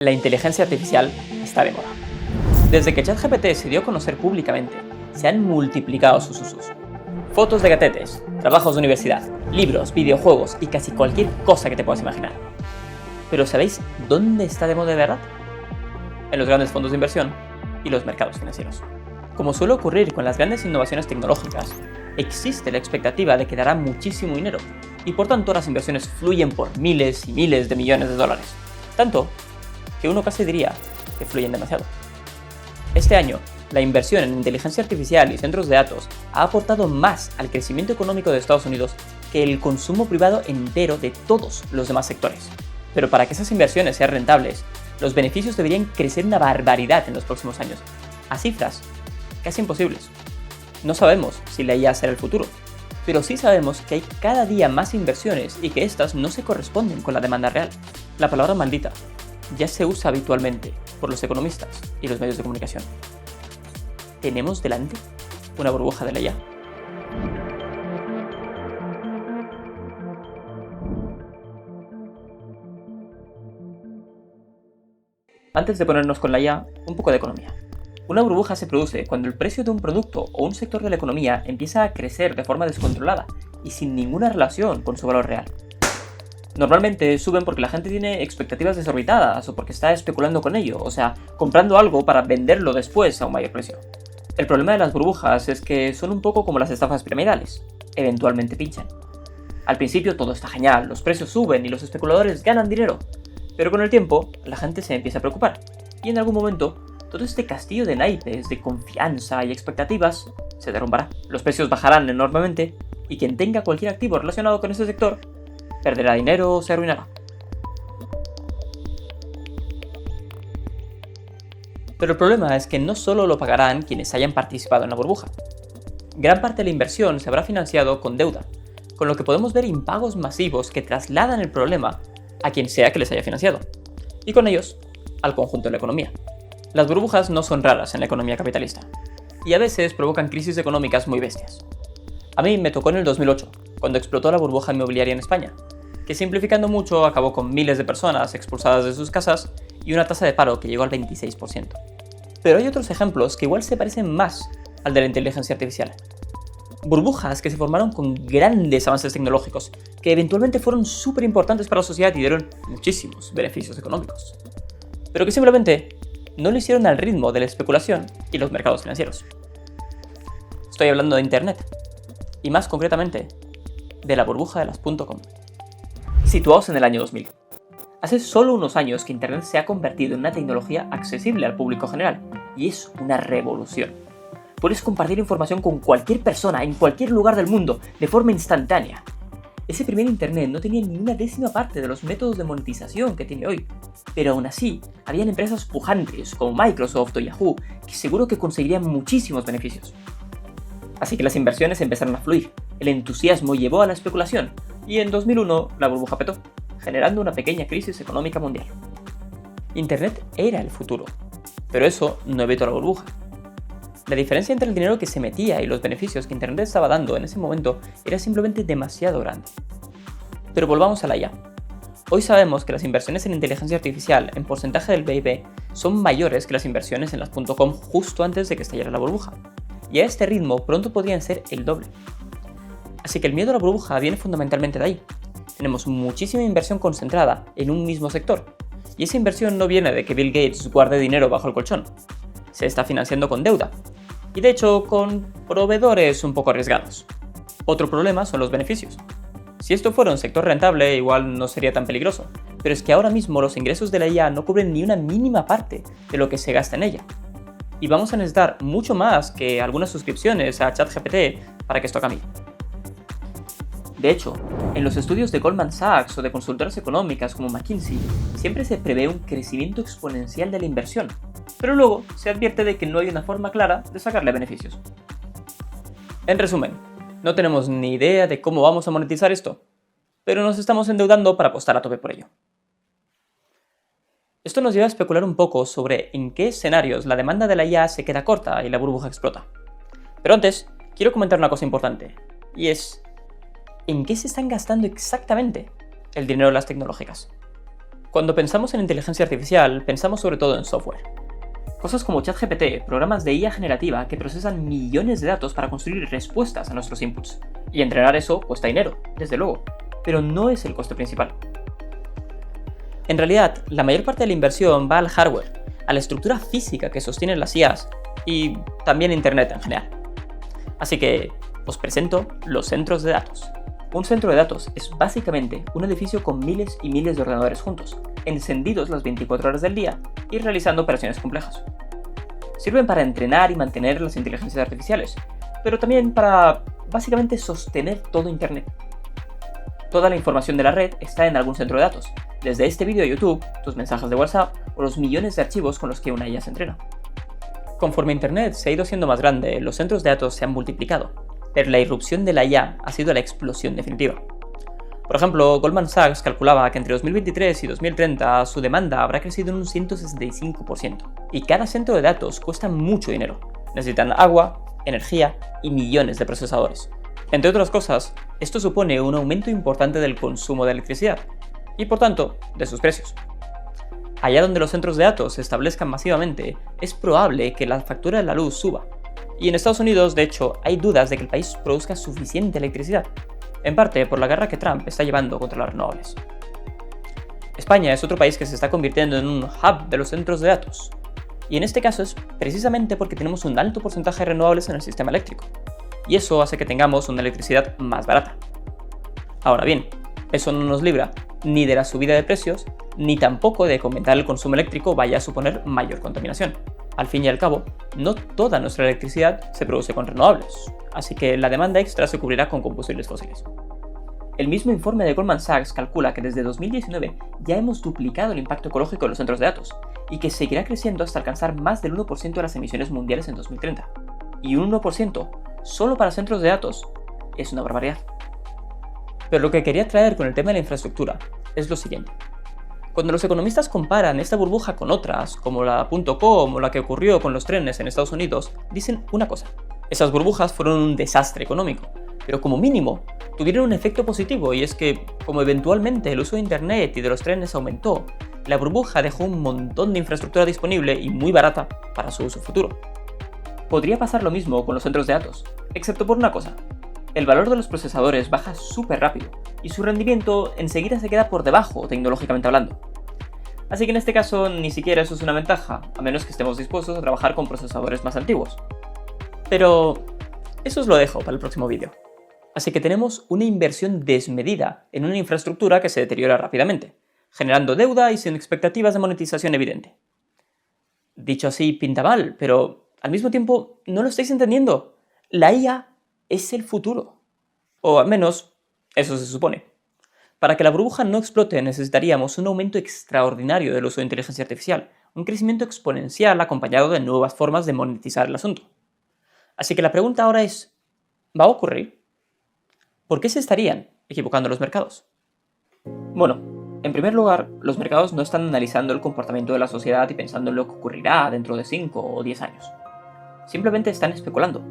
La inteligencia artificial está de moda. Desde que ChatGPT se dio a conocer públicamente, se han multiplicado sus usos. Fotos de gatetes, trabajos de universidad, libros, videojuegos y casi cualquier cosa que te puedas imaginar. Pero ¿sabéis dónde está de moda de verdad? En los grandes fondos de inversión y los mercados financieros. Como suele ocurrir con las grandes innovaciones tecnológicas, existe la expectativa de que dará muchísimo dinero y por tanto las inversiones fluyen por miles y miles de millones de dólares. Tanto que uno casi diría que fluyen demasiado. Este año, la inversión en inteligencia artificial y centros de datos ha aportado más al crecimiento económico de Estados Unidos que el consumo privado entero de todos los demás sectores. Pero para que esas inversiones sean rentables, los beneficios deberían crecer una barbaridad en los próximos años, a cifras casi imposibles. No sabemos si la IA será el futuro, pero sí sabemos que hay cada día más inversiones y que estas no se corresponden con la demanda real. La palabra maldita ya se usa habitualmente por los economistas y los medios de comunicación. ¿Tenemos delante una burbuja de la IA? Antes de ponernos con la IA, un poco de economía. Una burbuja se produce cuando el precio de un producto o un sector de la economía empieza a crecer de forma descontrolada y sin ninguna relación con su valor real. Normalmente suben porque la gente tiene expectativas desorbitadas o porque está especulando con ello, o sea, comprando algo para venderlo después a un mayor precio. El problema de las burbujas es que son un poco como las estafas piramidales, eventualmente pinchan. Al principio todo está genial, los precios suben y los especuladores ganan dinero, pero con el tiempo la gente se empieza a preocupar y en algún momento todo este castillo de naipes, de confianza y expectativas se derrumbará. Los precios bajarán enormemente y quien tenga cualquier activo relacionado con ese sector perderá dinero o se arruinará. Pero el problema es que no solo lo pagarán quienes hayan participado en la burbuja. Gran parte de la inversión se habrá financiado con deuda, con lo que podemos ver impagos masivos que trasladan el problema a quien sea que les haya financiado, y con ellos al conjunto de la economía. Las burbujas no son raras en la economía capitalista, y a veces provocan crisis económicas muy bestias. A mí me tocó en el 2008, cuando explotó la burbuja inmobiliaria en España, que simplificando mucho acabó con miles de personas expulsadas de sus casas y una tasa de paro que llegó al 26%. Pero hay otros ejemplos que igual se parecen más al de la inteligencia artificial. Burbujas que se formaron con grandes avances tecnológicos, que eventualmente fueron súper importantes para la sociedad y dieron muchísimos beneficios económicos, pero que simplemente no lo hicieron al ritmo de la especulación y los mercados financieros. Estoy hablando de Internet, y más concretamente, de la burbuja de las .com. Situados en el año 2000. Hace solo unos años que Internet se ha convertido en una tecnología accesible al público general, y es una revolución. Puedes compartir información con cualquier persona en cualquier lugar del mundo, de forma instantánea. Ese primer Internet no tenía ni una décima parte de los métodos de monetización que tiene hoy, pero aún así, habían empresas pujantes como Microsoft o Yahoo que seguro que conseguirían muchísimos beneficios. Así que las inversiones empezaron a fluir, el entusiasmo llevó a la especulación, y en 2001 la burbuja petó, generando una pequeña crisis económica mundial. Internet era el futuro, pero eso no evitó la burbuja. La diferencia entre el dinero que se metía y los beneficios que Internet estaba dando en ese momento era simplemente demasiado grande. Pero volvamos a la IA. Hoy sabemos que las inversiones en inteligencia artificial en porcentaje del PIB son mayores que las inversiones en las .com justo antes de que estallara la burbuja, y a este ritmo pronto podrían ser el doble. Así que el miedo a la burbuja viene fundamentalmente de ahí. Tenemos muchísima inversión concentrada en un mismo sector, y esa inversión no viene de que Bill Gates guarde dinero bajo el colchón. Se está financiando con deuda, y de hecho con proveedores un poco arriesgados. Otro problema son los beneficios. Si esto fuera un sector rentable, igual no sería tan peligroso, pero es que ahora mismo los ingresos de la IA no cubren ni una mínima parte de lo que se gasta en ella. Y vamos a necesitar mucho más que algunas suscripciones a ChatGPT para que esto cambie. De hecho, en los estudios de Goldman Sachs o de consultoras económicas como McKinsey, siempre se prevé un crecimiento exponencial de la inversión, pero luego se advierte de que no hay una forma clara de sacarle beneficios. En resumen, no tenemos ni idea de cómo vamos a monetizar esto, pero nos estamos endeudando para apostar a tope por ello. Esto nos lleva a especular un poco sobre en qué escenarios la demanda de la IA se queda corta y la burbuja explota. Pero antes, quiero comentar una cosa importante, y es ¿en qué se están gastando exactamente el dinero de las tecnológicas? Cuando pensamos en inteligencia artificial, pensamos sobre todo en software. Cosas como ChatGPT, programas de IA generativa que procesan millones de datos para construir respuestas a nuestros inputs. Y entrenar eso cuesta dinero, desde luego, pero no es el coste principal. En realidad, la mayor parte de la inversión va al hardware, a la estructura física que sostiene las IAs y también Internet en general. Así que os presento los centros de datos. Un centro de datos es básicamente un edificio con miles y miles de ordenadores juntos, encendidos las 24 horas del día y realizando operaciones complejas. Sirven para entrenar y mantener las inteligencias artificiales, pero también para básicamente sostener todo Internet. Toda la información de la red está en algún centro de datos, desde este vídeo de YouTube, tus mensajes de WhatsApp o los millones de archivos con los que una IA se entrena. Conforme Internet se ha ido siendo más grande, los centros de datos se han multiplicado, pero la irrupción de la IA ha sido la explosión definitiva. Por ejemplo, Goldman Sachs calculaba que entre 2023 y 2030 su demanda habrá crecido en un 165%, y cada centro de datos cuesta mucho dinero. Necesitan agua, energía y millones de procesadores. Entre otras cosas, esto supone un aumento importante del consumo de electricidad, y por tanto, de sus precios. Allá donde los centros de datos se establezcan masivamente, es probable que la factura de la luz suba. Y en Estados Unidos, de hecho, hay dudas de que el país produzca suficiente electricidad, en parte por la guerra que Trump está llevando contra las renovables. España es otro país que se está convirtiendo en un hub de los centros de datos, y en este caso es precisamente porque tenemos un alto porcentaje de renovables en el sistema eléctrico, y eso hace que tengamos una electricidad más barata. Ahora bien, eso no nos libra ni de la subida de precios, ni tampoco de que aumentar el consumo eléctrico vaya a suponer mayor contaminación. Al fin y al cabo, no toda nuestra electricidad se produce con renovables, así que la demanda extra se cubrirá con combustibles fósiles. El mismo informe de Goldman Sachs calcula que desde 2019 ya hemos duplicado el impacto ecológico de los centros de datos, y que seguirá creciendo hasta alcanzar más del 1% de las emisiones mundiales en 2030. Y un 1% solo para centros de datos es una barbaridad. Pero lo que quería traer con el tema de la infraestructura es lo siguiente. Cuando los economistas comparan esta burbuja con otras, como la .com o la que ocurrió con los trenes en Estados Unidos, dicen una cosa. Esas burbujas fueron un desastre económico, pero como mínimo tuvieron un efecto positivo, y es que, como eventualmente el uso de Internet y de los trenes aumentó, la burbuja dejó un montón de infraestructura disponible y muy barata para su uso futuro. Podría pasar lo mismo con los centros de datos, excepto por una cosa. El valor de los procesadores baja súper rápido, y su rendimiento enseguida se queda por debajo tecnológicamente hablando. Así que en este caso ni siquiera eso es una ventaja, a menos que estemos dispuestos a trabajar con procesadores más antiguos. Pero eso os lo dejo para el próximo vídeo. Así que tenemos una inversión desmedida en una infraestructura que se deteriora rápidamente, generando deuda y sin expectativas de monetización evidente. Dicho así pinta mal, pero al mismo tiempo no lo estáis entendiendo. La IA es el futuro. O al menos, eso se supone. Para que la burbuja no explote necesitaríamos un aumento extraordinario del uso de inteligencia artificial, un crecimiento exponencial acompañado de nuevas formas de monetizar el asunto. Así que la pregunta ahora es, ¿va a ocurrir? ¿Por qué se estarían equivocando los mercados? Bueno, en primer lugar, los mercados no están analizando el comportamiento de la sociedad y pensando en lo que ocurrirá dentro de 5 o 10 años. Simplemente están especulando,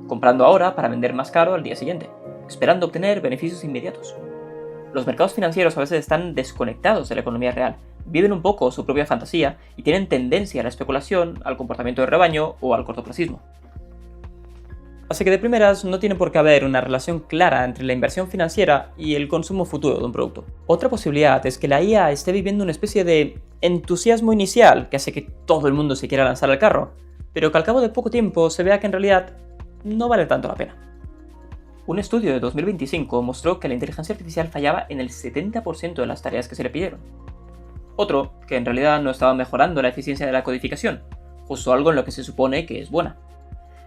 comprando ahora para vender más caro al día siguiente, esperando obtener beneficios inmediatos. Los mercados financieros a veces están desconectados de la economía real, viven un poco su propia fantasía y tienen tendencia a la especulación, al comportamiento de rebaño o al cortoplacismo. Así que de primeras no tiene por qué haber una relación clara entre la inversión financiera y el consumo futuro de un producto. Otra posibilidad es que la IA esté viviendo una especie de entusiasmo inicial que hace que todo el mundo se quiera lanzar al carro, pero que al cabo de poco tiempo se vea que en realidad no vale tanto la pena. Un estudio de 2025 mostró que la inteligencia artificial fallaba en el 70% de las tareas que se le pidieron. Otro, que en realidad no estaba mejorando la eficiencia de la codificación, justo algo en lo que se supone que es buena.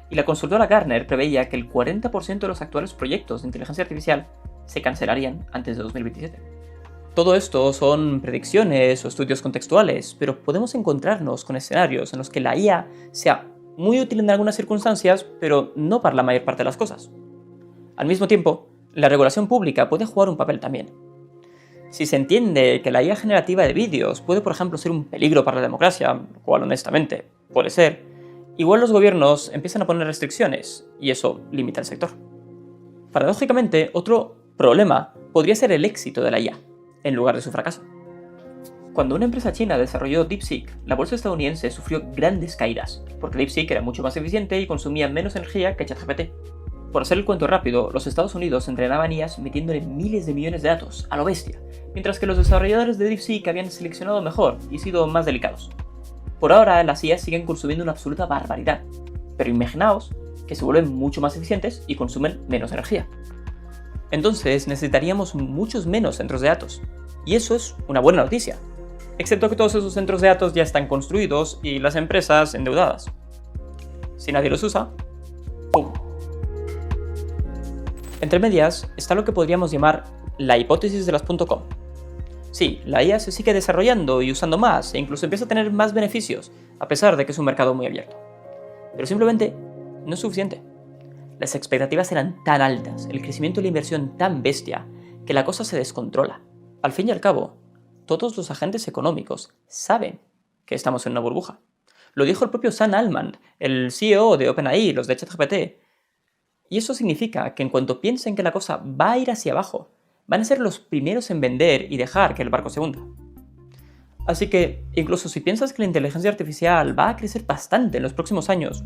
Y la consultora Gartner preveía que el 40% de los actuales proyectos de inteligencia artificial se cancelarían antes de 2027. Todo esto son predicciones o estudios contextuales, pero podemos encontrarnos con escenarios en los que la IA sea muy útil en algunas circunstancias, pero no para la mayor parte de las cosas. Al mismo tiempo, la regulación pública puede jugar un papel también. Si se entiende que la IA generativa de vídeos puede, por ejemplo, ser un peligro para la democracia, lo cual honestamente puede ser, igual los gobiernos empiezan a poner restricciones, y eso limita el sector. Paradójicamente, otro problema podría ser el éxito de la IA, en lugar de su fracaso. Cuando una empresa china desarrolló DeepSeek, la bolsa estadounidense sufrió grandes caídas, porque DeepSeek era mucho más eficiente y consumía menos energía que ChatGPT. Por hacer el cuento rápido, los Estados Unidos entrenaban IAs metiéndole miles de millones de datos, a lo bestia, mientras que los desarrolladores de DeepSeek habían seleccionado mejor y sido más delicados. Por ahora, las IAs siguen consumiendo una absoluta barbaridad, pero imaginaos que se vuelven mucho más eficientes y consumen menos energía. Entonces necesitaríamos muchos menos centros de datos, y eso es una buena noticia, excepto que todos esos centros de datos ya están construidos y las empresas endeudadas. Si nadie los usa, ¡pum! Entre medias está lo que podríamos llamar la hipótesis de las .com. Sí, la IA se sigue desarrollando y usando más e incluso empieza a tener más beneficios, a pesar de que es un mercado muy abierto. Pero simplemente no es suficiente. Las expectativas eran tan altas, el crecimiento y la inversión tan bestia, que la cosa se descontrola. Al fin y al cabo, todos los agentes económicos saben que estamos en una burbuja. Lo dijo el propio Sam Altman, el CEO de OpenAI, los de ChatGPT. Y eso significa que en cuanto piensen que la cosa va a ir hacia abajo, van a ser los primeros en vender y dejar que el barco se hunda. Así que, incluso si piensas que la inteligencia artificial va a crecer bastante en los próximos años,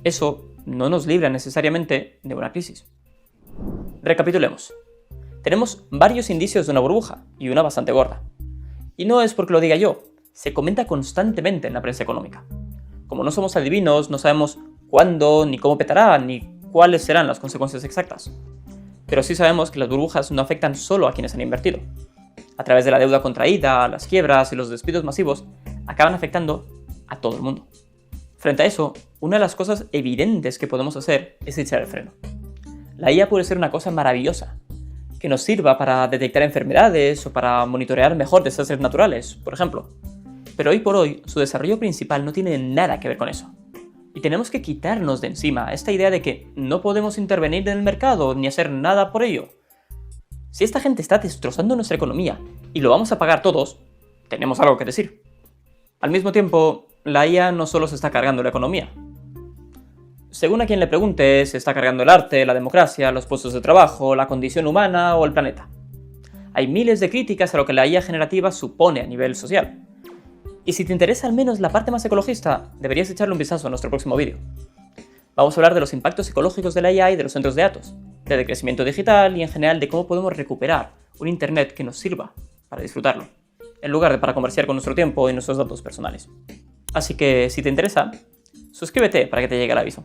eso no nos libra necesariamente de una crisis. Recapitulemos. Tenemos varios indicios de una burbuja, y una bastante gorda. Y no es porque lo diga yo, se comenta constantemente en la prensa económica. Como no somos adivinos, no sabemos cuándo, ni cómo petará, ni cuáles serán las consecuencias exactas. Pero sí sabemos que las burbujas no afectan solo a quienes han invertido. A través de la deuda contraída, las quiebras y los despidos masivos, acaban afectando a todo el mundo. Frente a eso, una de las cosas evidentes que podemos hacer es echar el freno. La IA puede ser una cosa maravillosa, que nos sirva para detectar enfermedades o para monitorear mejor desastres naturales, por ejemplo. Pero hoy por hoy, su desarrollo principal no tiene nada que ver con eso. Y tenemos que quitarnos de encima esta idea de que no podemos intervenir en el mercado ni hacer nada por ello. Si esta gente está destrozando nuestra economía y lo vamos a pagar todos, tenemos algo que decir. Al mismo tiempo, la IA no solo se está cargando la economía. Según a quien le pregunte, se está cargando el arte, la democracia, los puestos de trabajo, la condición humana o el planeta. Hay miles de críticas a lo que la IA generativa supone a nivel social. Y si te interesa al menos la parte más ecologista, deberías echarle un vistazo a nuestro próximo vídeo. Vamos a hablar de los impactos ecológicos de la IA y de los centros de datos, del crecimiento digital y en general de cómo podemos recuperar un Internet que nos sirva para disfrutarlo, en lugar de para comerciar con nuestro tiempo y nuestros datos personales. Así que si te interesa, suscríbete para que te llegue el aviso.